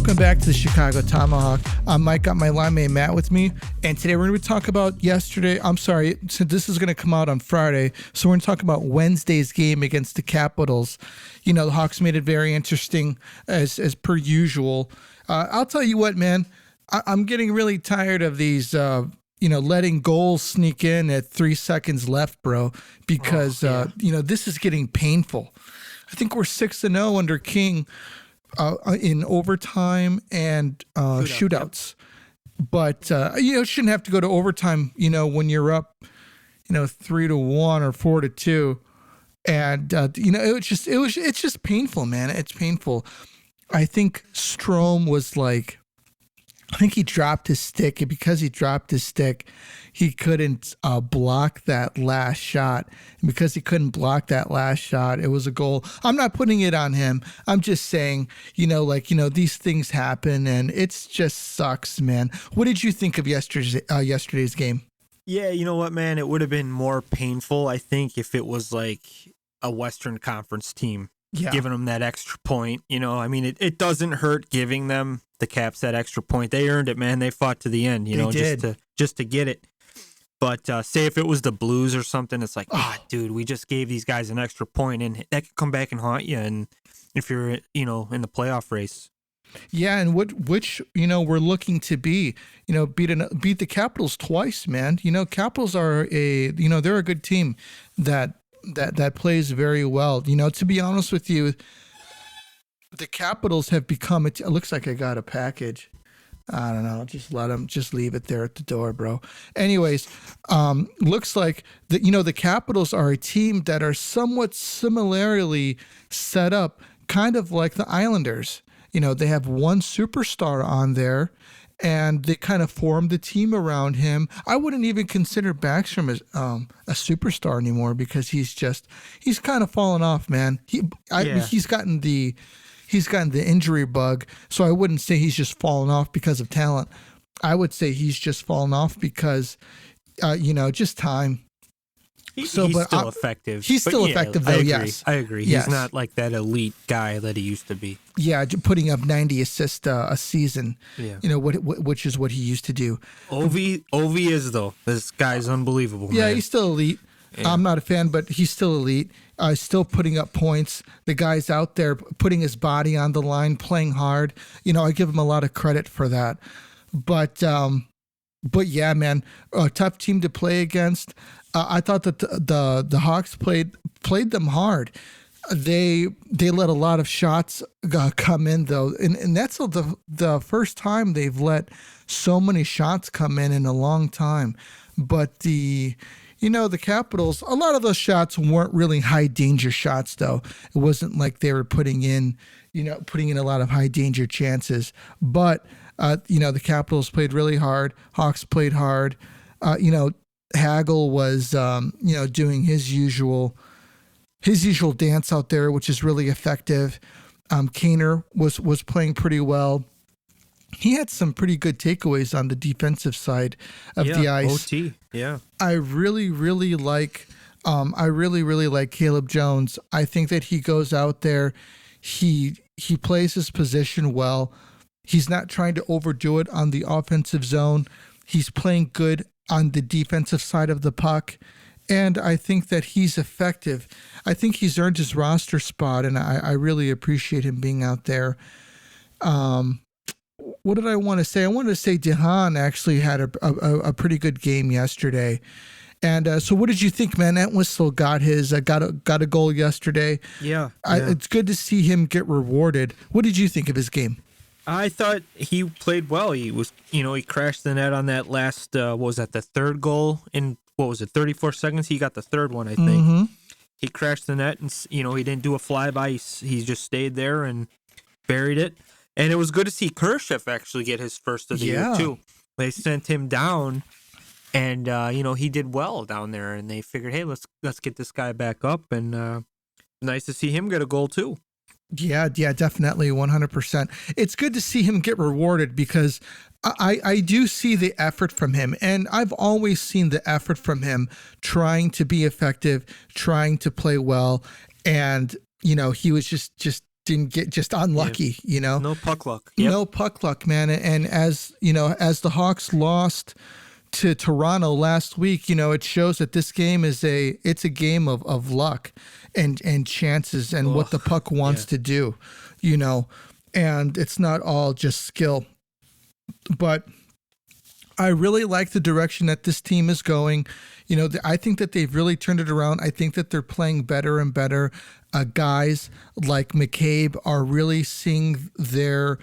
Welcome back to the Chicago Tomahawk. I'm Mike, got my line mate Matt with me, and today we're going to talk about so this is going to come out on Friday, so we're going to talk about Wednesday's game against the Capitals. You know, the Hawks made it very interesting as per usual. I'll tell you what, man, I'm getting really tired of these, letting goals sneak in at 3 seconds left, bro, because, this is getting painful. I think we're 6-0 under King in overtime and shootouts. But, it shouldn't have to go to overtime, when you're up, 3-1 or 4-2. And, it's just painful, man. It's painful. I think Strome was he dropped his stick, and because he dropped his stick, he couldn't block that last shot. And because he couldn't block that last shot, it was a goal. I'm not putting it on him. I'm just saying, these things happen, and it's just sucks, man. What did you think of yesterday's game? Yeah, you know what, man? It would have been more painful, I think, if it was like a Western Conference team. Yeah. Giving them that extra point, it doesn't hurt giving them the Caps that extra point. They earned it, man. They fought to the end, just to get it. But say if it was the Blues or something, it's like, dude, we just gave these guys an extra point, and that could come back and haunt you. And if you're, in the playoff race. Yeah, and which we're looking to be, beat the Capitals twice, man. Capitals are they're a good team that plays very well. To be honest with you, the Capitals have become it looks like I got a package. I don't know. Just leave it there at the door, bro. Anyways, looks like the Capitals are a team that are somewhat similarly set up, kind of like the Islanders. They have one superstar on there, and they kind of formed the team around him. I wouldn't even consider Backstrom as a superstar anymore, because he's kind of fallen off, man. He's gotten the injury bug, so I wouldn't say he's just fallen off because of talent. I would say he's just fallen off because, just time. He's still effective. He's still effective, though. Yes, I agree. Yes. He's not like that elite guy that he used to be. Yeah, putting up 90 assists a season. Yeah, which is what he used to do. Ovi is though. This guy's unbelievable. Yeah, man. He's still elite. Yeah. I'm not a fan, but he's still elite. Still putting up points. The guy's out there putting his body on the line, playing hard. I give him a lot of credit for that. But yeah, man, a tough team to play against. I thought that the Hawks played them hard. They let a lot of shots come in, though, and that's the first time they've let so many shots come in a long time. But the Capitals, a lot of those shots weren't really high danger shots, though. It wasn't like they were putting in a lot of high danger chances. But the Capitals played really hard. Hawks played hard. Hagel was doing his usual dance out there, which is really effective. Kaner was playing pretty well. He had some pretty good takeaways on the defensive side of the ice. OT, yeah. I really, really like Caleb Jones. I think that he goes out there, he plays his position well. He's not trying to overdo it on the offensive zone. He's playing good on the defensive side of the puck. And I think that he's effective. I think he's earned his roster spot, and I really appreciate him being out there. What did I want to say? I wanted to say DeHaan actually had a pretty good game yesterday. And so what did you think, man? Entwistle got a goal yesterday. Yeah. It's good to see him get rewarded. What did you think of his game? I thought he played well. He was, he crashed the net on that last, the third goal in, 34 seconds? He got the third one, I think. Mm-hmm. He crashed the net and, he didn't do a flyby. He just stayed there and buried it. And it was good to see Kershev actually get his first of the year, too. They sent him down, and, he did well down there. And they figured, hey, let's get this guy back up. And nice to see him get a goal, too. Yeah, definitely, 100%. It's good to see him get rewarded because I do see the effort from him, and I've always seen the effort from him trying to be effective, trying to play well, and he was just didn't get just unlucky, you know. No puck luck. Yep. No puck luck, man. And as you know, as the Hawks lost to Toronto last week, you know, it shows that this game is a game of luck and chances and what the puck wants to do, you know, and it's not all just skill. But I really like the direction that this team is going. You know, I think that they've really turned it around. I think that they're playing better and better. Guys like McCabe are really seeing their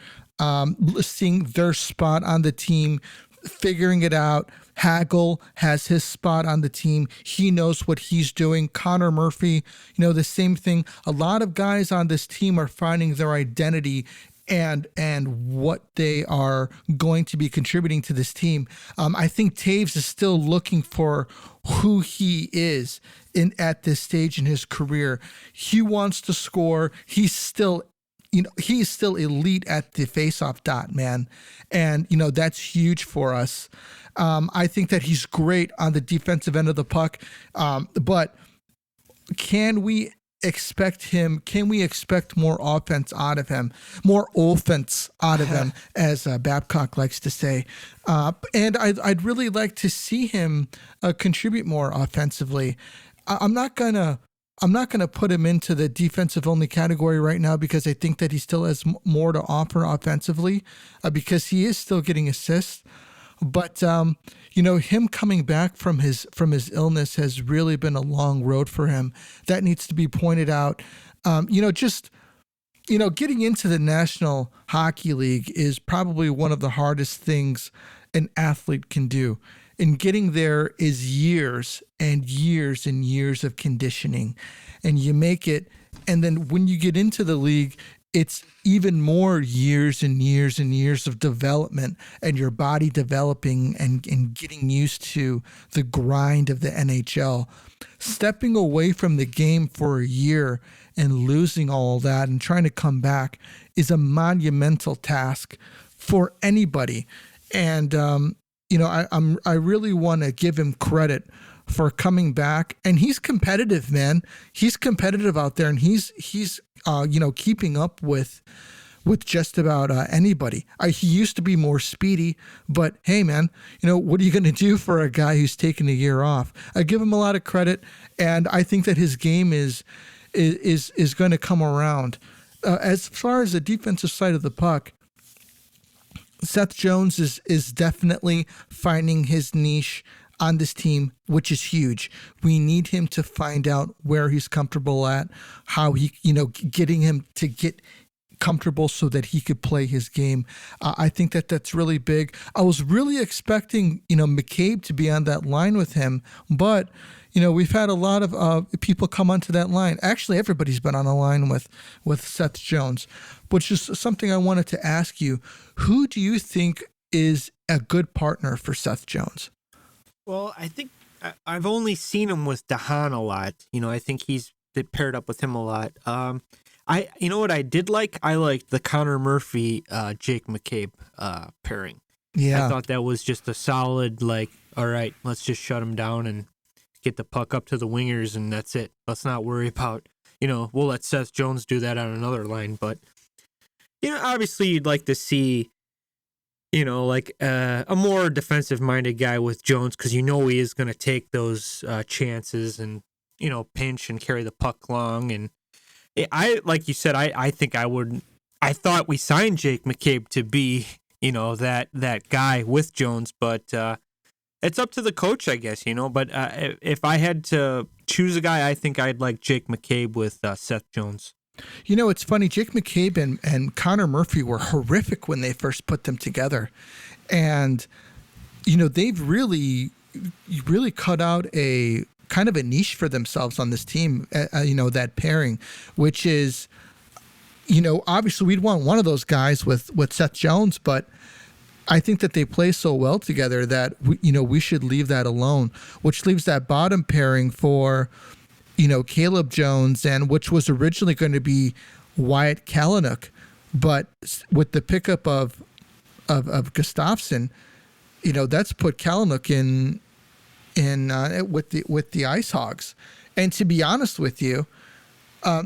spot on the team, figuring it out. Hagel has his spot on the team. He knows what he's doing. Connor Murphy, you know, the same thing. A lot of guys on this team are finding their identity and what they are going to be contributing to this team. I think Taves is still looking for who he is at this stage in his career. He wants to score. He's still elite at the faceoff dot, man. And, you know, that's huge for us. I think that he's great on the defensive end of the puck. But can we expect more offense out of him, as Babcock likes to say. And I'd really like to see him contribute more offensively. I'm not gonna put him into the defensive only category right now because I think that he still has more to offer offensively because he is still getting assists. But you know, him coming back from his illness has really been a long road for him. That needs to be pointed out. You know, just, you know, getting into the National Hockey League is probably one of the hardest things an athlete can do. And getting there is years and years and years of conditioning. And you make it, and then when you get into the league, it's even more years and years and years of development and your body developing and getting used to the grind of the NHL. Stepping away from the game for a year and losing all of that and trying to come back is a monumental task for anybody. And, you know, I really want to give him credit for coming back, and he's competitive, man. He's competitive out there, and he's you know, keeping up with just about anybody. He used to be more speedy, but hey, man, you know, what are you going to do for a guy who's taken a year off? I give him a lot of credit, and I think that his game is going to come around. As far as the defensive side of the puck, Seth Jones is definitely finding his niche on this team, which is huge. We need him to find out where he's comfortable at, how he, you know, getting him to get comfortable so that he could play his game. I think that that's really big. I was really expecting, you know, McCabe to be on that line with him, but, you know, we've had a lot of people come onto that line. Actually, everybody's been on a line with Seth Jones, which is something I wanted to ask you. Who do you think is a good partner for Seth Jones? Well, I think I've only seen him with DeHaan a lot. You know, I think he's paired up with him a lot. You know what I did like? I liked the Connor Murphy, Jake McCabe pairing. Yeah. I thought that was just a solid, like, all right, let's just shut him down and get the puck up to the wingers, and that's it. Let's not worry about, you know, we'll let Seth Jones do that on another line. But, you know, obviously you'd like to see, you know, like a more defensive-minded guy with Jones, because you know he is going to take those chances and, you know, pinch and carry the puck long. And I like you said, I think I thought we signed Jake McCabe to be, you know, that guy with Jones, but it's up to the coach, I guess, you know. But if I had to choose a guy, I think I'd like Jake McCabe with Seth Jones. You know, it's funny. Jake McCabe and Connor Murphy were horrific when they first put them together. And, you know, they've really cut out a kind of a niche for themselves on this team, you know, that pairing, which is, you know, obviously we'd want one of those guys with Seth Jones, but I think that they play so well together that, we should leave that alone, which leaves that bottom pairing for, you know, Caleb Jones, and which was originally going to be Wyatt Kalynuk, but with the pickup of Gustafsson, you know, that's put Kalynuk in with the Ice Hogs. And to be honest with you,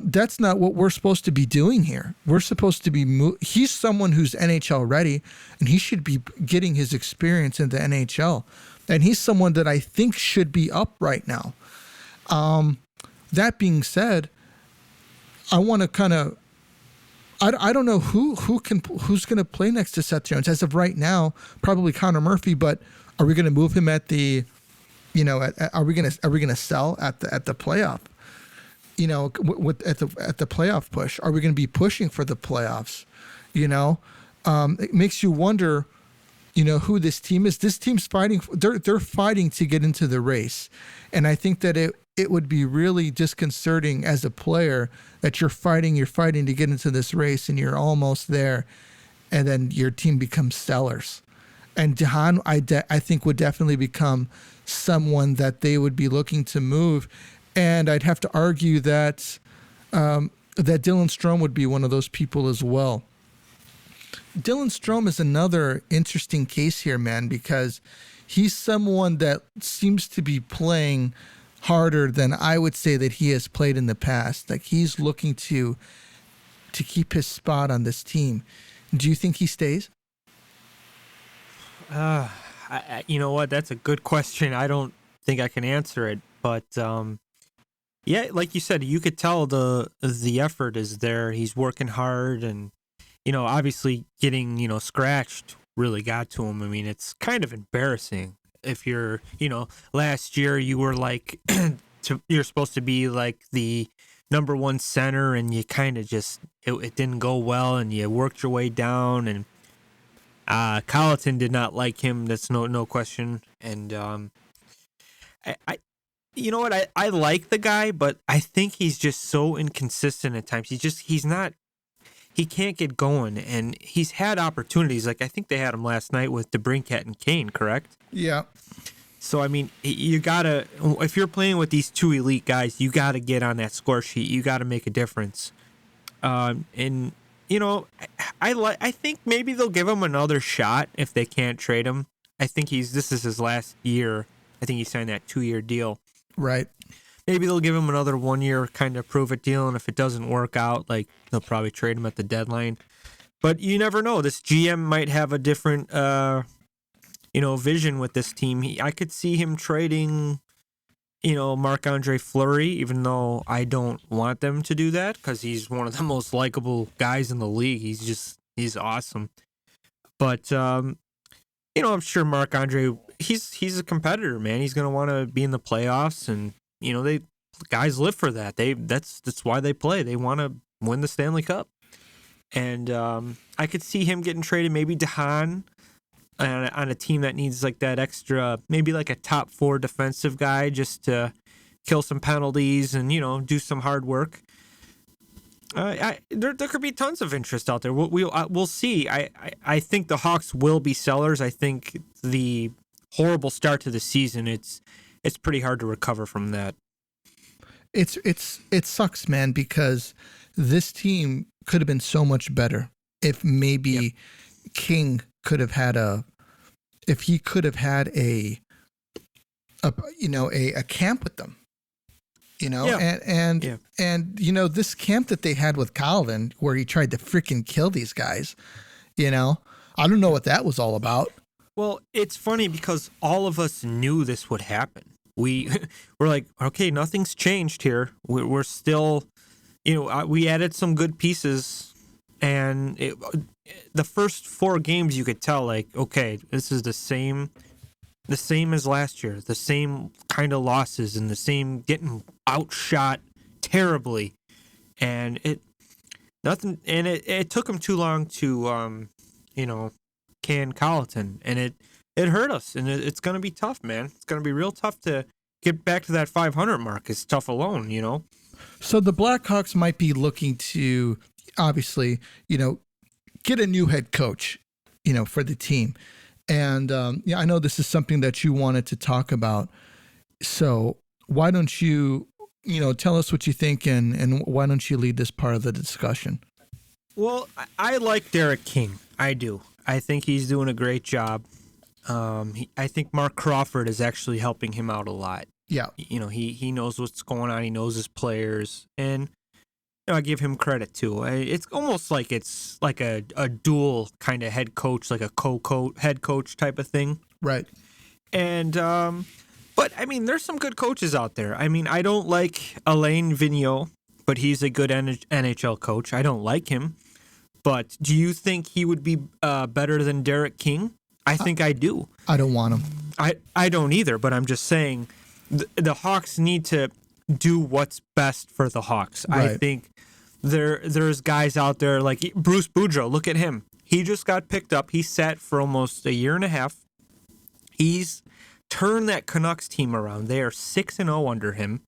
That's not what we're supposed to be doing here. We're supposed to be. He's someone who's NHL ready, and he should be getting his experience in the NHL. And he's someone that I think should be up right now. That being said, I want to kind of. I don't know who's going to play next to Seth Jones as of right now. Probably Connor Murphy, but are we going to move him at the? Are we going to sell at the playoff? At the playoff push, are we going to be pushing for the playoffs? It makes you wonder, who this team is. This team's fighting. They're fighting to get into the race, and I think that it would be really disconcerting as a player that you're fighting to get into this race, and you're almost there, and then your team becomes sellers. And Jahan, I think, would definitely become someone that they would be looking to move. And I'd have to argue that that Dylan Strome would be one of those people as well. Dylan Strome is another interesting case here, man, because he's someone that seems to be playing harder than I would say that he has played in the past. Like, he's looking to keep his spot on this team. Do you think he stays? You know what? That's a good question. I don't think I can answer it, but yeah, like you said, you could tell the effort is there. He's working hard, and obviously getting scratched really got to him. I mean, it's kind of embarrassing if you're last year you were like you're supposed to be like the number one center, and you kind of just it didn't go well, and you worked your way down, and Colleton did not like him. That's no question, and I you know what? I like the guy, but I think he's just so inconsistent at times. He can't get going, and he's had opportunities. Like, I think they had him last night with DeBrincat and Kane, correct? Yeah. So, I mean, if you're playing with these two elite guys, you gotta get on that score sheet. You gotta make a difference. And I think maybe they'll give him another shot if they can't trade him. I think this is his last year. I think he signed that 2-year deal. Right. Maybe they'll give him another 1-year kind of prove it deal, and if it doesn't work out, like, they'll probably trade him at the deadline. But you never know. This GM might have a different, vision with this team. I could see him trading, Marc-Andre Fleury, even though I don't want them to do that because he's one of the most likable guys in the league. He's awesome. But I'm sure Marc-Andre, he's a competitor, man. He's gonna want to be in the playoffs, and guys live for that. That's why they play. They want to win the Stanley Cup. And I could see him getting traded, maybe Jahan, on a team that needs like that extra, maybe like a top 4 defensive guy just to kill some penalties and do some hard work. There could be tons of interest out there. We'll see. I think the Hawks will be sellers. I think the horrible start to the season, it's pretty hard to recover from that. It sucks, man, because this team could have been so much better if maybe King could have had a camp with them. And this camp that they had with Colin, where he tried to freaking kill these guys, I don't know what that was all about. Well, it's funny because all of us knew this would happen. We're like, okay, nothing's changed here. We're still, we added some good pieces, and the first 4 games you could tell, like, okay, this is the same as last year, the same kind of losses and the same getting outshot terribly, and it took him too long to can Colleton, and it hurt us, and it's gonna be tough, man. It's gonna be real tough to get back to that 500 mark. It's tough alone, So the Blackhawks might be looking to obviously, get a new head coach, for the team. And I know this is something that you wanted to talk about. So why don't you, tell us what you think, and why don't you lead this part of the discussion? Well, I like Derek King. I do. I think he's doing a great job. I think Mark Crawford is actually helping him out a lot. Yeah. He knows what's going on. He knows his players. And, I give him credit too. It's almost like it's like a dual kind of head coach, like a head coach type of thing. Right. And but I mean, there's some good coaches out there. I mean, I don't like Alain Vigneault, but he's a good NHL coach. I don't like him, but do you think he would be better than Derek King? I think I do. I don't want him. I don't either, but I'm just saying the Hawks need to do what's best for the Hawks. Right. I think there's guys out there like Bruce Boudreau. Look at him. He just got picked up. He sat for almost a year and a half. He's turned that Canucks team around. They are 6-0 under him.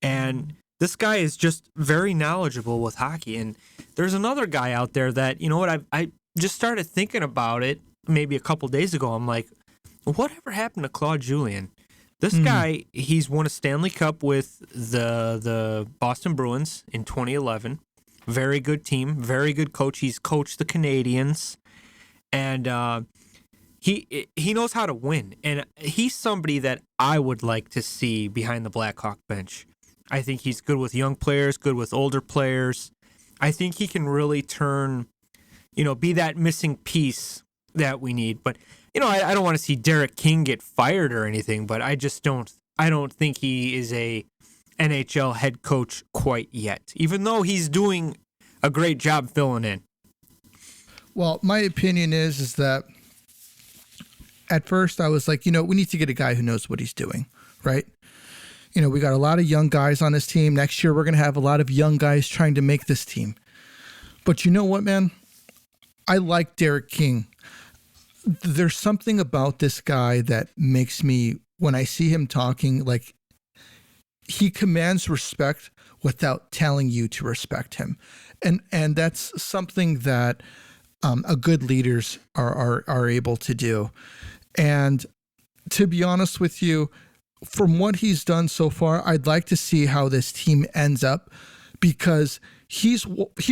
And this guy is just very knowledgeable with hockey. And there's another guy out there that, you know what, I just started thinking about it maybe a couple days ago. I'm like, whatever happened to Claude Julien? This guy, he's won a Stanley Cup with the Boston Bruins in 2011. Very good team, very good coach. He's coached the Canadiens, and he knows how to win. And he's somebody that I would like to see behind the Blackhawk bench. I think he's good with young players, good with older players. I think he can really turn, be that missing piece that we need. But I don't want to see Derek King get fired or anything, but I don't think he is a NHL head coach quite yet, even though he's doing a great job filling in. Well, my opinion is that at first I was like, we need to get a guy who knows what he's doing, right? We got a lot of young guys on this team. Next year, we're going to have a lot of young guys trying to make this team. But you know what, man? I like Derek King. There's something about this guy that makes me, when I see him talking, like he commands respect without telling you to respect him. And that's something that a good leaders are able to do. And to be honest with you, from what he's done so far, I'd like to see how this team ends up, because he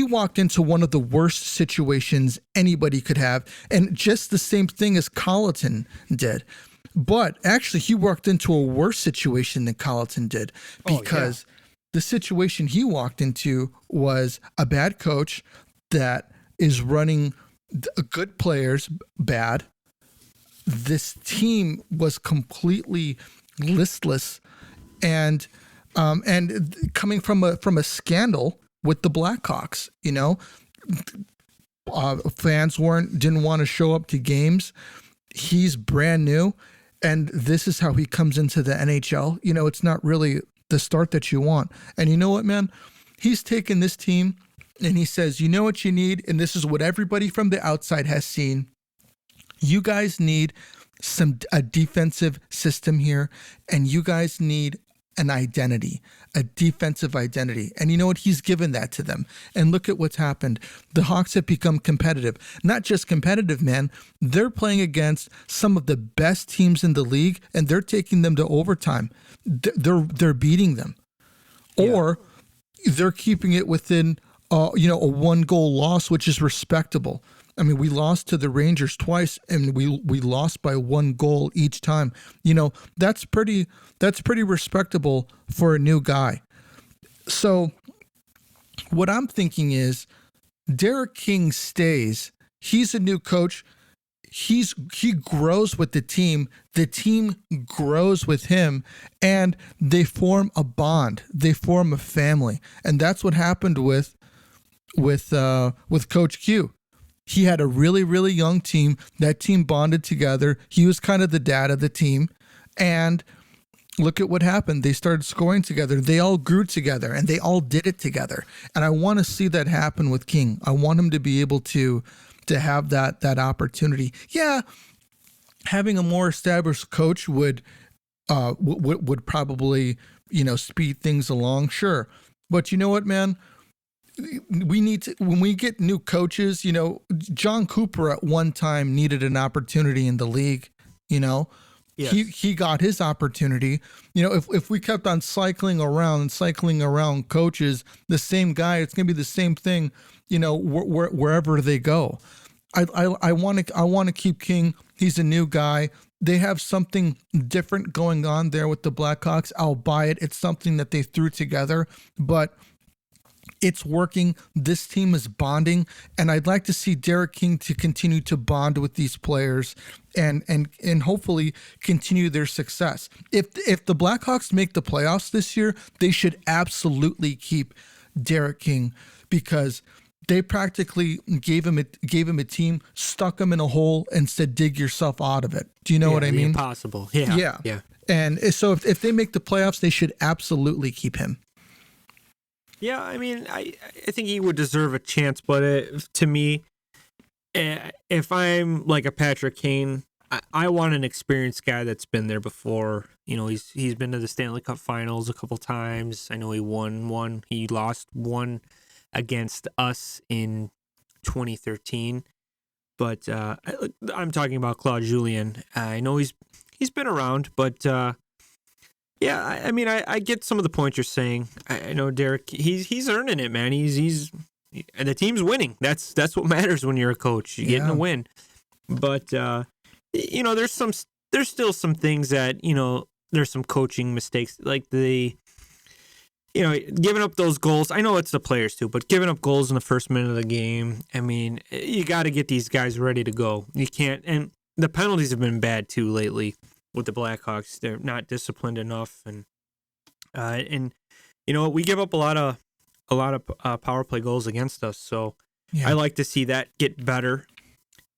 walked into one of the worst situations anybody could have, and just the same thing as Colleton did. But actually, he walked into a worse situation than Colleton did, because the situation he walked into was a bad coach that is running good players bad. This team was completely listless, and coming from a scandal with the Blackhawks, fans didn't want to show up to games. He's brand new, and this is how he comes into the NHL. It's not really the start that you want. And you know what, man? He's taken this team and he says, you know what you need, and this is what everybody from the outside has seen. You guys need a defensive system here, and you guys need an identity, a defensive identity. And you know what? He's given that to them. And look at what's happened. The Hawks have become competitive. Not just competitive, man. They're playing against some of the best teams in the league, and they're taking them to overtime. They're beating them. Yeah. Or they're keeping it within a 1-goal loss, which is respectable. I mean, we lost to the Rangers twice, and we lost by 1 goal each time. That's pretty respectable for a new guy. So what I'm thinking is Derek King stays. He's a new coach. He grows with the team grows with him, and they form a bond. They form a family. And that's what happened with Coach Q. He had a really, really young team. That team bonded together. He was kind of the dad of the team. And look at what happened. They started scoring together. They all grew together, and they all did it together. And I want to see that happen with King. I want him to be able to have that opportunity. Yeah, having a more established coach would probably, speed things along. Sure. But you know what, man? We need to, when we get new coaches, John Cooper at one time needed an opportunity in the league, Yes. He got his opportunity. If we kept on cycling around coaches, the same guy, it's going to be the same thing, wherever they go. I want to keep King. He's a new guy. They have something different going on there with the Blackhawks. I'll buy it. It's something that they threw together, but It's working. This team is bonding, and I'd like to see Derek King to continue to bond with these players and hopefully continue their success. If the Blackhawks make the playoffs this year, they should absolutely keep Derek King, because they practically gave him a team, stuck him in a hole, and said, "Dig yourself out of it." Do you know what I mean? Impossible. Yeah. And so if they make the playoffs, they should absolutely keep him. Yeah, I mean, I think he would deserve a chance, but to me, if I'm like a Patrick Kane, I want an experienced guy that's been there before. You know, he's been to the Stanley Cup Finals a couple times. I know he won one. He lost one against us in 2013. But I'm talking about Claude Julien. I know he's been around, but yeah, I mean, I get some of the points you're saying. I know Derek, he's earning it, man. He's and the team's winning. That's what matters when you're a coach. You're getting a win. But you know, there's still some things that, you know, there's some coaching mistakes, like you know, giving up those goals. I know it's the players too, but giving up goals in the first minute of the game. I mean, you got to get these guys ready to go. You can't, and the penalties have been bad too lately with the Blackhawks. They're not disciplined enough, and you know, we give up a lot of power play goals against us. So I like to see that get better.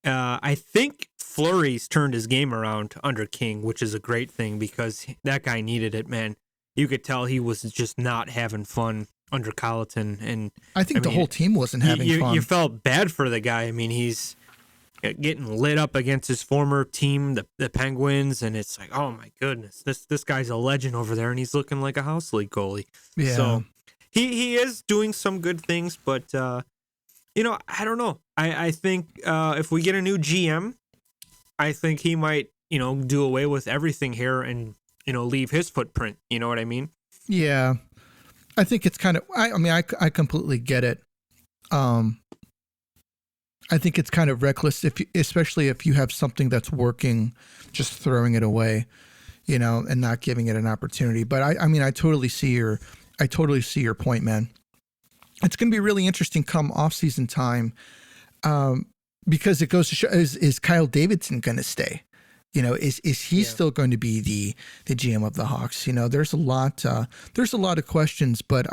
I think Fleury's turned his game around under King, which is a great thing, because that guy needed it, man. You could tell he was just not having fun under Colleton, and I think the whole team wasn't having fun. You felt bad for the guy. I mean, he's getting lit up against his former team, the Penguins, and it's like, oh my goodness, this guy's a legend over there, and he's looking like a house league goalie. Yeah. So he is doing some good things, but you know, I don't know. I think if we get a new GM, I think he might, you know, do away with everything here and, you know, leave his footprint. You know what I mean? Yeah. I think it's kind of, I mean, I completely get it. I think it's kind of reckless, especially if you have something that's working, just throwing it away, you know, and not giving it an opportunity. But I mean, I totally see your point, man. It's going to be really interesting come off-season time, because it goes to show, is Kyle Davidson going to stay? You know, is he still going to be the GM of the Hawks? You know, there's a lot of questions, but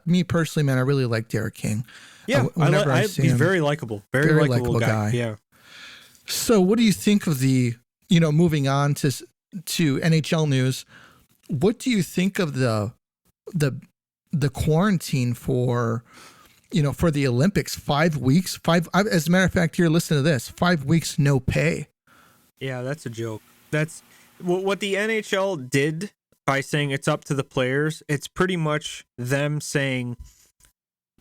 me personally, man, I really like Derek King. Yeah, he's very likable, very likable guy. Yeah. So, what do you think of the, you know, moving on to NHL news? What do you think of the quarantine for, you know, for the Olympics? 5 weeks, as a matter of fact, here, listen to this: 5 weeks, no pay. Yeah, that's a joke. That's what the NHL did by saying it's up to the players. It's pretty much them saying,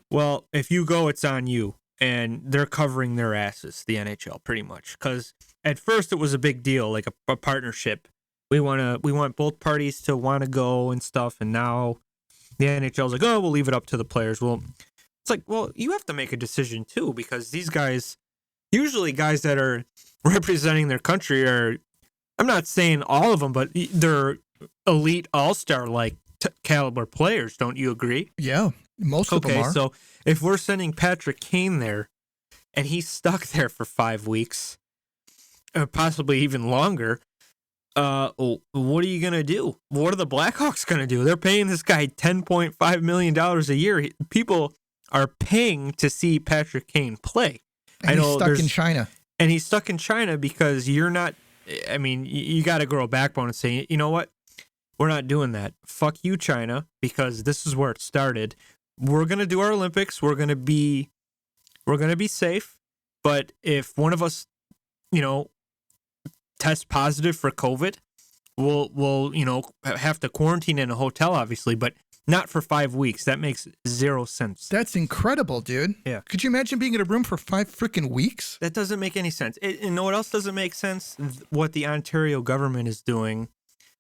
well, if you go, it's on you. And they're covering their asses, the NHL, pretty much. Because at first it was a big deal, like a partnership. We want both parties to want to go and stuff. And now the NHL's like, oh, we'll leave it up to the players. Well, it's like, well, you have to make a decision too, because these guys, usually guys that are representing their country are, I'm not saying all of them, but they're elite all-star like caliber players. Don't you agree? Yeah, most of them are. Okay, so if we're sending Patrick Kane there and he's stuck there for 5 weeks, or possibly even longer, what are you going to do? What are the Blackhawks going to do? They're paying this guy $10.5 million a year. People are paying to see Patrick Kane play. And he's stuck in China. And he's stuck in China because you're not, I mean, you got to grow a backbone and say, you know what? We're not doing that. Fuck you, China, because this is where it started. We're going to do our Olympics. We're going to be safe. But if one of us, you know, test positive for COVID, we'll, you know, have to quarantine in a hotel, obviously, but not for 5 weeks. That makes zero sense. That's incredible, dude. Yeah. Could you imagine being in a room for 5 freaking weeks? That doesn't make any sense. And you know what else doesn't make sense? What the Ontario government is doing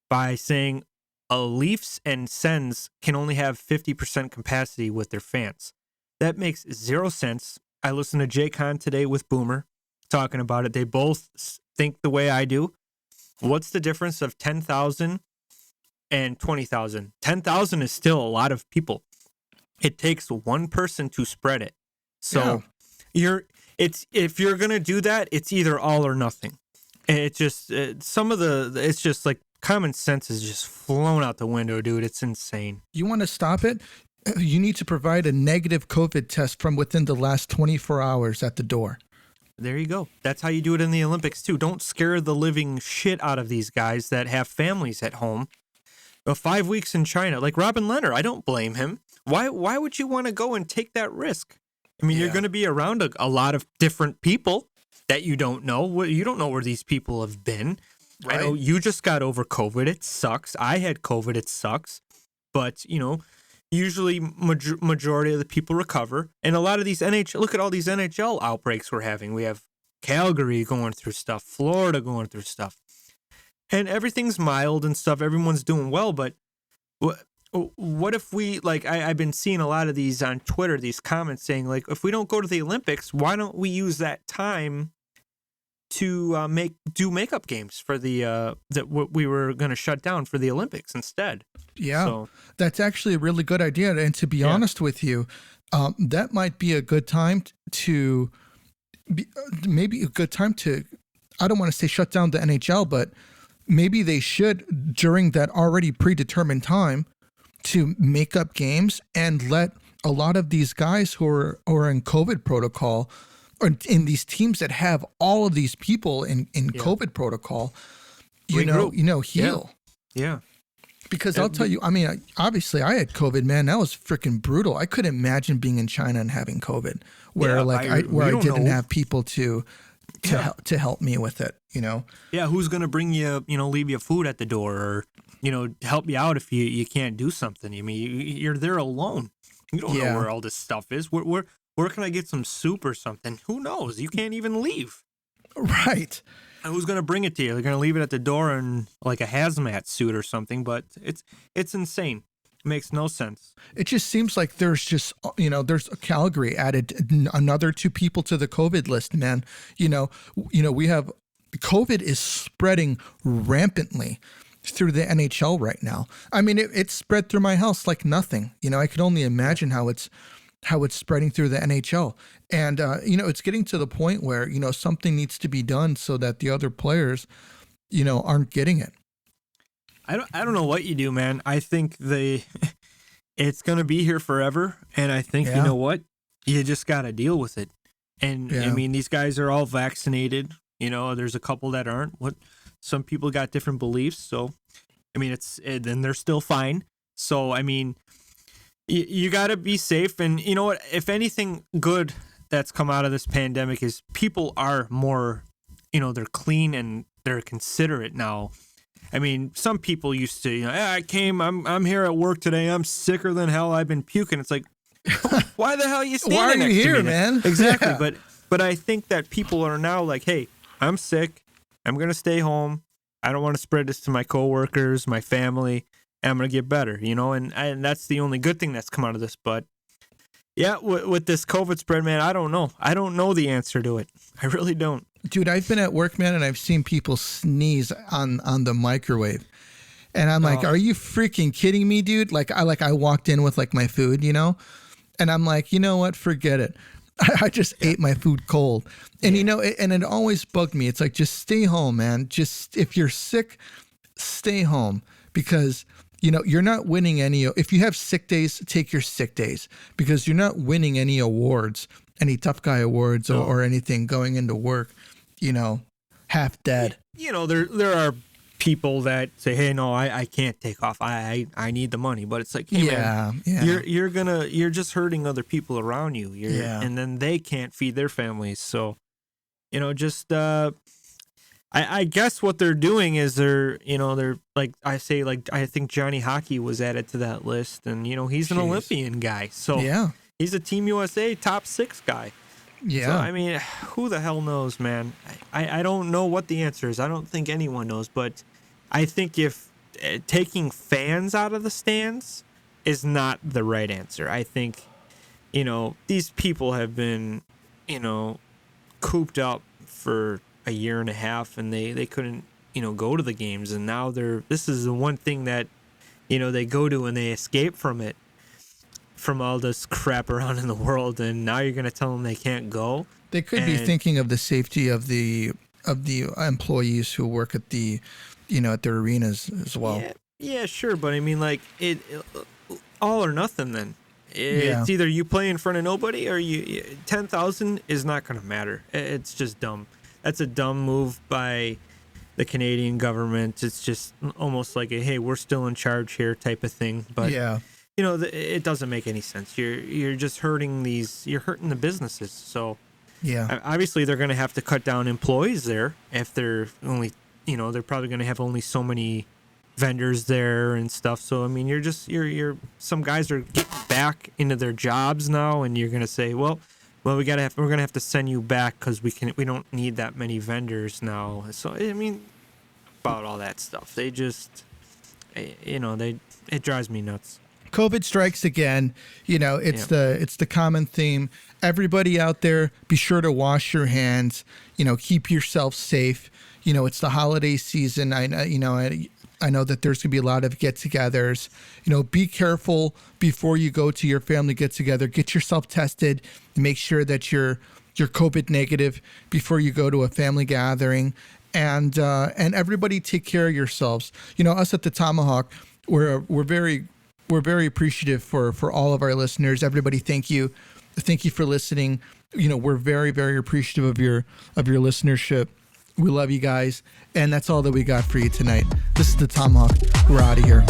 by saying Leafs and Sens can only have 50% capacity with their fans. That makes zero sense. I listened to Jay Kahn today with Boomer talking about it. They both think the way I do. What's the difference of 10,000 and 20,000? 10,000 is still a lot of people. It takes one person to spread it. So if you're gonna do that, it's either all or nothing. And it's just it's just like common sense is just flown out the window, dude. It's insane. You want to stop it? You need to provide a negative COVID test from within the last 24 hours at the door. There you go. That's how you do it in the Olympics too. Don't scare the living shit out of these guys that have families at home. 5 weeks in China, like Robin Leonard, I don't blame him. Why would you want to go and take that risk? I mean, you're going to be around a lot of different people that you don't know. You don't know where these people have been. Right. I know you just got over COVID. It sucks. I had COVID. It sucks. But, usually majority of the people recover. And a lot of these look at all these NHL outbreaks we're having. We have Calgary going through stuff, Florida going through stuff. And everything's mild and stuff. Everyone's doing well. But what if we, like, I've been seeing a lot of these on Twitter, these comments saying, like, if we don't go to the Olympics, why don't we use that time to do makeup games for the that we were going to shut down for the Olympics instead? Yeah, so, that's actually a really good idea. And to be honest with you, that might be a good time to I don't want to say shut down the NHL, but maybe they should, during that already predetermined time, to make up games and let a lot of these guys who are in COVID protocol, or in these teams that have all of these people in COVID protocol, heal. Yeah. Because I'll tell you, I mean, obviously I had COVID, man. That was freaking brutal. I couldn't imagine being in China and having COVID, where I didn't have people to help me with it, Yeah, who's gonna bring you, leave you food at the door, or help you out if you can't do something? I mean, you're there alone. You don't know where all this stuff is. Where can I get some soup or something? Who knows? You can't even leave. Right. And who's gonna bring it to you? They're gonna leave it at the door in like a hazmat suit or something. But it's insane. It makes no sense. It just seems like there's Calgary added another 2 people to the COVID list, man. We have COVID is spreading rampantly through the NHL right now. I mean, it's spread through my house like nothing. I could only imagine how it's spreading through the NHL. And, it's getting to the point where, something needs to be done so that the other players, aren't getting it. I don't know what you do, man. I think it's going to be here forever. And I think, you know what? You just got to deal with it. And I mean, these guys are all vaccinated. There's a couple that aren't. Some people got different beliefs. So, I mean, then they're still fine. So, I mean, you got to be safe. And you know what? If anything good that's come out of this pandemic is people are more, they're clean and they're considerate now. I mean, some people used to, I'm here at work today. I'm sicker than hell. I've been puking. It's like, why the hell are you standing Why are you next here, to me? man? Exactly. Yeah. But I think that people are now like, hey, I'm sick. I'm going to stay home. I don't want to spread this to my coworkers, my family. And I'm going to get better, and that's the only good thing that's come out of this. But yeah, with this COVID spread, man, I don't know. I don't know the answer to it. I really don't. Dude, I've been at work, man, and I've seen people sneeze on the microwave. And I'm like, are you freaking kidding me, dude? Like I walked in with like my food, and I'm like, you know what? Forget it. I just ate my food cold. And, and it always bugged me. It's like, just stay home, man. Just, if you're sick, stay home, because you're not winning any. If you have sick days, take your sick days, because you're not winning any awards, any tough guy awards or anything going into work, half dead. There are people that say, hey, no, I can't take off. I need the money. But it's like, hey, man, you're just hurting other people around you. And then they can't feed their families. So, I guess what they're doing is they're like, I think Johnny Hockey was added to that list, and he's an Olympian guy, so he's a Team USA top 6 guy. Yeah, so I mean, who the hell knows, man? I don't know what the answer is. I don't think anyone knows, but I think if taking fans out of the stands is not the right answer. I think these people have been cooped up for a year and a half, and they couldn't go to the games, and now this is the one thing that they go to and they escape from it. from all this crap around in the world, and now you're going to tell them they can't go. They could be thinking of the safety of the employees who work at the, at their arenas as well. Yeah, sure, but I mean, like it all or nothing. Then it's either you play in front of nobody or 10,000 is not going to matter. It's just dumb. That's a dumb move by the Canadian government. It's just almost like a hey, we're still in charge here type of thing. But it doesn't make any sense. You're just hurting the businesses. So obviously they're going to have to cut down employees there if they're only, they're probably going to have only so many vendors there and stuff. So I mean, you're some guys are getting back into their jobs now, and you're going to say, well, we're going to have to send you back because we don't need that many vendors now. So I mean, about all that stuff, they just, it drives me nuts. COVID strikes again. It's the common theme. Everybody out there, be sure to wash your hands. Keep yourself safe. It's the holiday season. I know that there's gonna be a lot of get-togethers. Be careful before you go to your family get-together. Get yourself tested. Make sure that you're COVID negative before you go to a family gathering. And everybody take care of yourselves. Us at the Tomahawk, we're very appreciative for all of our listeners. Everybody, thank you for listening. We're very, very appreciative of your listenership. We love you guys, and that's all that we got for you tonight. This is the Tomahawk. We're out of here.